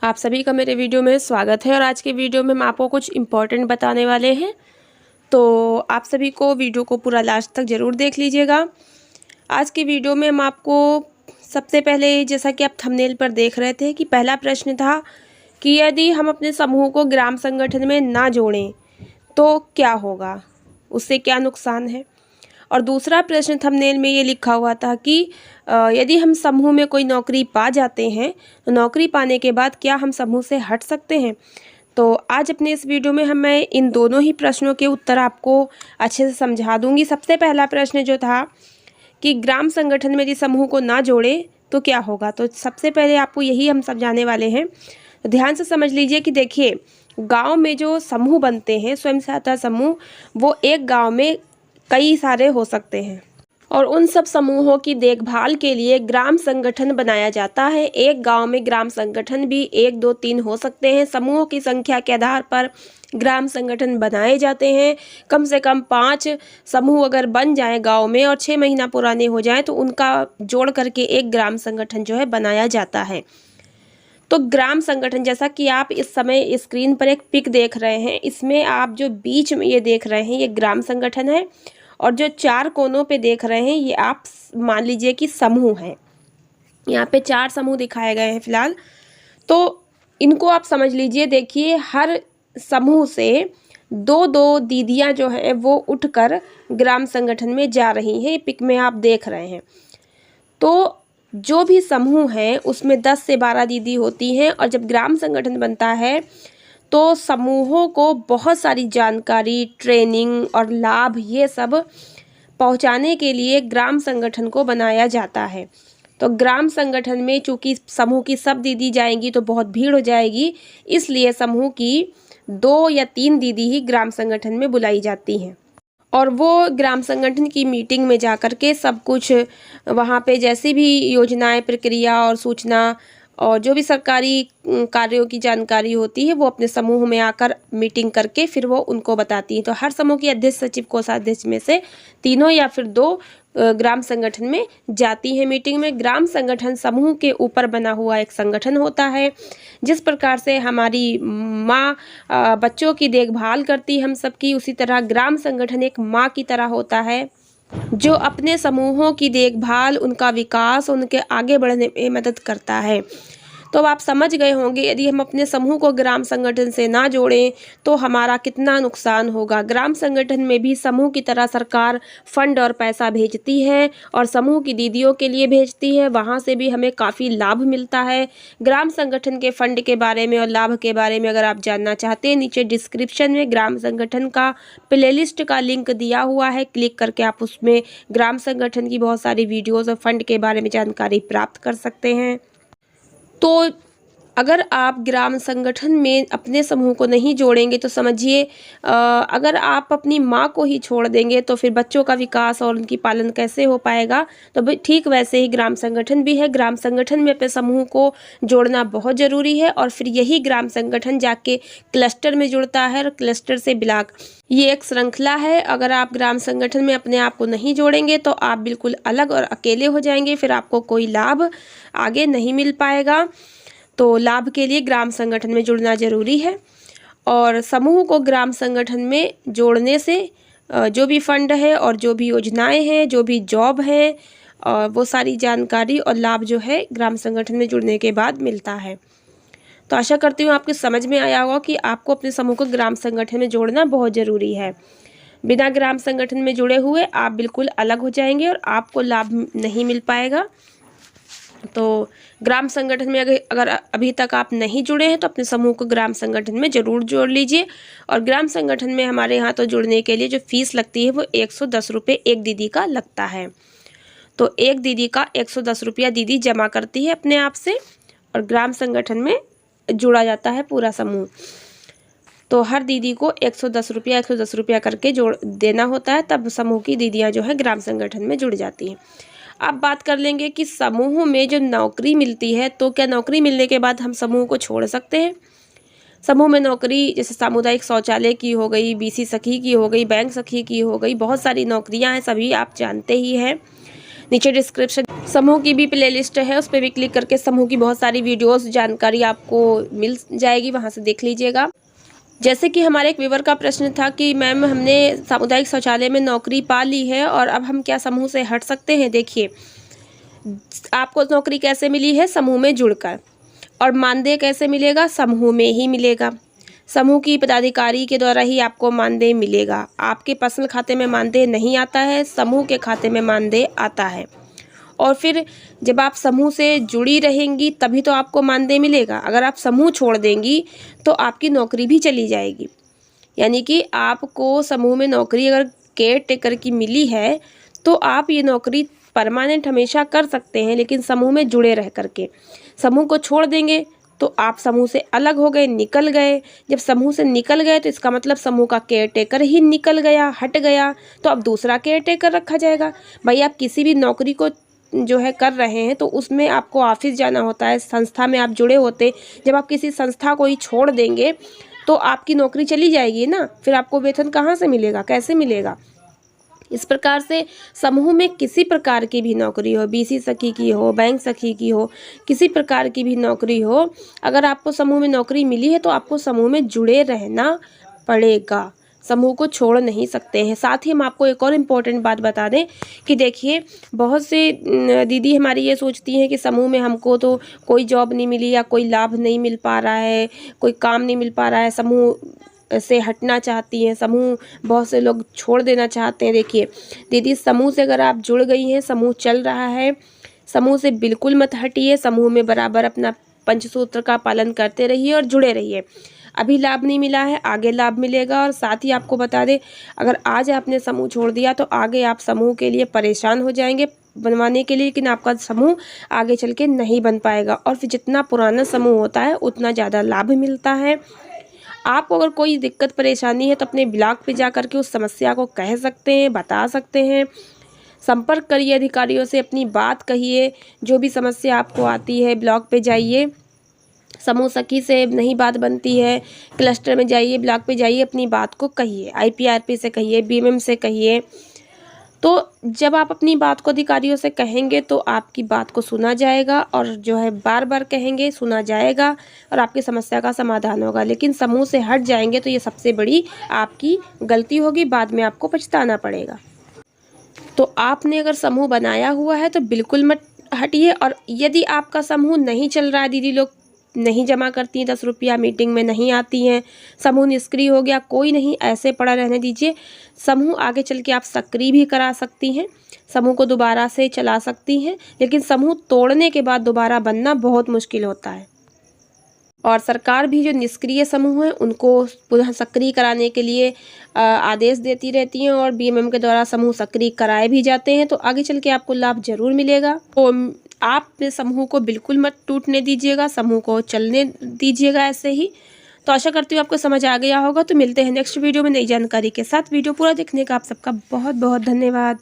आप सभी का मेरे वीडियो में स्वागत है और आज के वीडियो में हम आपको कुछ इम्पोर्टेंट बताने वाले हैं। तो आप सभी को वीडियो को पूरा लास्ट तक ज़रूर देख लीजिएगा। आज की वीडियो में हम आपको सबसे पहले, जैसा कि आप थंबनेल पर देख रहे थे, कि पहला प्रश्न था कि यदि हम अपने समूह को ग्राम संगठन में ना जोड़ें तो क्या होगा, उससे क्या नुकसान है। और दूसरा प्रश्न थंबनेल में ये लिखा हुआ था कि यदि हम समूह में कोई नौकरी पा जाते हैं तो नौकरी पाने के बाद क्या हम समूह से हट सकते हैं। तो आज अपने इस वीडियो में मैं इन दोनों ही प्रश्नों के उत्तर आपको अच्छे से समझा दूंगी। सबसे पहला प्रश्न जो था कि ग्राम संगठन में यदि समूह को ना जोड़े तो क्या होगा, तो सबसे पहले आपको यही हम समझाने वाले हैं। तो ध्यान से समझ लीजिए कि देखिए, गांव में जो समूह बनते हैं, स्वयं सहायता समूह, वो एक गांव में कई सारे हो सकते हैं और उन सब समूहों की देखभाल के लिए ग्राम संगठन बनाया जाता है। एक गांव में ग्राम संगठन भी 1, 2, 3 हो सकते हैं। समूहों की संख्या के आधार पर ग्राम संगठन बनाए जाते हैं। कम से कम 5 समूह अगर बन जाएं गांव में और 6 महीना पुराने हो जाएं तो उनका जोड़ करके एक ग्राम संगठन जो है बनाया जाता है। तो ग्राम संगठन, जैसा कि आप इस समय स्क्रीन पर एक पिक देख रहे हैं, इसमें आप जो बीच में ये देख रहे हैं ये ग्राम संगठन है और जो 4 कोनों पे देख रहे हैं ये आप मान लीजिए कि समूह हैं। यहाँ पे 4 समूह दिखाए गए हैं फिलहाल, तो इनको आप समझ लीजिए। देखिए, हर समूह से 2-2 दीदियाँ जो हैं वो उठकर ग्राम संगठन में जा रही हैं। पिक में आप देख रहे हैं। तो जो भी समूह है उसमें 10 से 12 दीदी होती हैं और जब ग्राम संगठन बनता है तो समूहों को बहुत सारी जानकारी, ट्रेनिंग और लाभ ये सब पहुंचाने के लिए ग्राम संगठन को बनाया जाता है। तो ग्राम संगठन में चूंकि समूह की सब दीदी जाएंगी तो बहुत भीड़ हो जाएगी, इसलिए समूह की 2 या 3 दीदी ही ग्राम संगठन में बुलाई जाती हैं और वो ग्राम संगठन की मीटिंग में जाकर के सब कुछ वहाँ पे जैसी भी योजनाएं, प्रक्रिया और सूचना और जो भी सरकारी कार्यों की जानकारी होती है वो अपने समूह में आकर मीटिंग करके फिर वो उनको बताती हैं। तो हर समूह की अध्यक्ष, सचिव, कोषाध्यक्ष में से 3 या फिर 2 ग्राम संगठन में जाती हैं मीटिंग में। ग्राम संगठन समूह के ऊपर बना हुआ एक संगठन होता है। जिस प्रकार से हमारी माँ बच्चों की देखभाल करती हम सबकी, उसी तरह ग्राम संगठन एक माँ की तरह होता है जो अपने समूहों की देखभाल, उनका विकास, उनके आगे बढ़ने में मदद करता है। तो अब आप समझ गए होंगे, यदि हम अपने समूह को ग्राम संगठन से ना जोड़ें तो हमारा कितना नुकसान होगा। ग्राम संगठन में भी समूह की तरह सरकार फंड और पैसा भेजती है और समूह की दीदियों के लिए भेजती है, वहाँ से भी हमें काफ़ी लाभ मिलता है। ग्राम संगठन के फंड के बारे में और लाभ के बारे में अगर आप जानना चाहते हैं, नीचे डिस्क्रिप्शन में ग्राम संगठन का प्लेलिस्ट का लिंक दिया हुआ है, क्लिक करके आप उसमें ग्राम संगठन की बहुत सारी वीडियोज़ और फंड के बारे में जानकारी प्राप्त कर सकते हैं। तो अगर आप ग्राम संगठन में अपने समूह को नहीं जोड़ेंगे तो समझिए, अगर आप अपनी माँ को ही छोड़ देंगे तो फिर बच्चों का विकास और उनकी पालन कैसे हो पाएगा। तो ठीक वैसे ही ग्राम संगठन भी है। ग्राम संगठन में अपने समूह को जोड़ना बहुत ज़रूरी है और फिर यही ग्राम संगठन जाके क्लस्टर में जुड़ता है और क्लस्टर से ब्लॉक। ये एक श्रृंखला है। अगर आप ग्राम संगठन में अपने आप को नहीं जोड़ेंगे तो आप बिल्कुल अलग और अकेले हो जाएंगे, फिर आपको कोई लाभ आगे नहीं मिल पाएगा। तो लाभ के लिए ग्राम संगठन में जुड़ना ज़रूरी है और समूह को ग्राम संगठन में जोड़ने से जो भी फंड है और जो भी योजनाएं हैं, जो भी जॉब है, और वो सारी जानकारी और लाभ जो है ग्राम संगठन में जुड़ने के बाद मिलता है। तो आशा करती हूँ आपको समझ में आया होगा कि आपको अपने समूह को ग्राम संगठन में जोड़ना बहुत ज़रूरी है। बिना ग्राम संगठन में जुड़े हुए आप बिल्कुल अलग हो जाएंगे और आपको लाभ नहीं मिल पाएगा। तो ग्राम संगठन में अगर अभी तक आप नहीं जुड़े हैं तो अपने समूह को ग्राम संगठन में ज़रूर जोड़ लीजिए। और ग्राम संगठन में हमारे यहाँ तो जुड़ने के लिए जो फीस लगती है वो 110 रुपये एक दीदी का लगता है। तो एक दीदी का 110 रुपया दीदी जमा करती है अपने आप से और ग्राम संगठन में जुड़ा जाता है पूरा समूह। तो हर दीदी को 110 रुपया करके जोड़ देना होता है, तब समूह की दीदियाँ जो है ग्राम संगठन में जुड़ जाती हैं। अब बात कर लेंगे कि समूह में जो नौकरी मिलती है, तो क्या नौकरी मिलने के बाद हम समूह को छोड़ सकते हैं। समूह में नौकरी जैसे सामुदायिक शौचालय की हो गई, बीसी सखी की हो गई, बैंक सखी की हो गई, बहुत सारी नौकरियां हैं, सभी आप जानते ही हैं। नीचे डिस्क्रिप्शन समूह की भी प्लेलिस्ट है, उस पर भी क्लिक करके समूह की बहुत सारी वीडियोस जानकारी आपको मिल जाएगी, वहाँ से देख लीजिएगा। जैसे कि हमारे एक व्यूअर का प्रश्न था कि मैम हमने सामुदायिक शौचालय में नौकरी पा ली है और अब हम क्या समूह से हट सकते हैं। देखिए, आपको नौकरी कैसे मिली है, समूह में जुड़कर, और मानदेय कैसे मिलेगा, समूह में ही मिलेगा। समूह की पदाधिकारी के द्वारा ही आपको मानदेय मिलेगा। आपके पर्सनल खाते में मानदेय नहीं आता है, समूह के खाते में मानदेय आता है। और फिर जब आप समूह से जुड़ी रहेंगी तभी तो आपको मानदेय मिलेगा। अगर आप समूह छोड़ देंगी तो आपकी नौकरी भी चली जाएगी। यानी कि आपको समूह में नौकरी अगर केयर टेकर की मिली है तो आप ये नौकरी परमानेंट हमेशा कर सकते हैं, लेकिन समूह में जुड़े रह करके। समूह को छोड़ देंगे तो आप समूह से अलग हो गए, निकल गए। जब समूह से निकल गए तो इसका मतलब समूह का केयर टेकर ही निकल गया, हट गया, तो अब दूसरा केयर टेकर रखा जाएगा। भाई, आप किसी भी नौकरी को जो है कर रहे हैं तो उसमें आपको ऑफिस जाना होता है, संस्था में आप जुड़े होते। जब आप किसी संस्था को ही छोड़ देंगे तो आपकी नौकरी चली जाएगी ना, फिर आपको वेतन कहाँ से मिलेगा, कैसे मिलेगा। इस प्रकार से समूह में किसी प्रकार की भी नौकरी हो, बीसी सखी की हो, बैंक सखी की हो, किसी प्रकार की भी नौकरी हो, अगर आपको समूह में नौकरी मिली है तो आपको समूह में जुड़े रहना पड़ेगा, समूह को छोड़ नहीं सकते हैं। साथ ही हम आपको एक और इम्पोर्टेंट बात बता दें कि देखिए, बहुत से दीदी हमारी ये सोचती हैं कि समूह में हमको तो कोई जॉब नहीं मिली या कोई लाभ नहीं मिल पा रहा है, कोई काम नहीं मिल पा रहा है, समूह से हटना चाहती हैं, समूह बहुत से लोग छोड़ देना चाहते हैं। देखिए दीदी, समूह से अगर आप जुड़ गई हैं, समूह चल रहा है, समूह से बिल्कुल मत हटिए। समूह में बराबर अपना पंचसूत्र का पालन करते रहिए और जुड़े रहिए। अभी लाभ नहीं मिला है, आगे लाभ मिलेगा। और साथ ही आपको बता दें, अगर आज आपने समूह छोड़ दिया तो आगे आप समूह के लिए परेशान हो जाएंगे बनवाने के लिए, लेकिन आपका समूह आगे चल के नहीं बन पाएगा। और फिर जितना पुराना समूह होता है उतना ज़्यादा लाभ मिलता है। आपको अगर कोई दिक्कत परेशानी है तो अपने ब्लॉक पे जा कर के उस समस्या को कह सकते हैं, बता सकते हैं। संपर्क करिए अधिकारियों से, अपनी बात कहिए। जो भी समस्या आपको आती है ब्लॉक पे जाइए, समूह सखी से नहीं बात बनती है, क्लस्टर में जाइए, ब्लॉक पे जाइए, अपनी बात को कहिए, IPRP से कहिए, BMM से कहिए। तो जब आप अपनी बात को अधिकारियों से कहेंगे तो आपकी बात को सुना जाएगा, और जो है बार बार कहेंगे, सुना जाएगा और आपकी समस्या का समाधान होगा। लेकिन समूह से हट जाएंगे तो ये सबसे बड़ी आपकी गलती होगी, बाद में आपको पछताना पड़ेगा। तो आपने अगर समूह बनाया हुआ है तो बिल्कुल मत हटिए। और यदि आपका समूह नहीं चल रहा है, दीदी लोग नहीं जमा करती हैं 10 रुपया, मीटिंग में नहीं आती हैं, समूह निष्क्रिय हो गया, कोई नहीं, ऐसे पड़ा रहने दीजिए। समूह आगे चल के आप सक्रिय भी करा सकती हैं, समूह को दोबारा से चला सकती हैं, लेकिन समूह तोड़ने के बाद दोबारा बनना बहुत मुश्किल होता है। और सरकार भी जो निष्क्रिय समूह हैं उनको पुनः सक्रिय कराने के लिए आदेश देती रहती हैं, और BMM के द्वारा समूह सक्रिय कराए भी जाते हैं। तो आगे चल के आपको लाभ जरूर मिलेगा। तो आप अपने समूह को बिल्कुल मत टूटने दीजिएगा, समूह को चलने दीजिएगा ऐसे ही। तो आशा करती हूँ आपको समझ आ गया होगा। तो मिलते हैं नेक्स्ट वीडियो में नई जानकारी के साथ। वीडियो पूरा देखने का आप सबका बहुत बहुत धन्यवाद।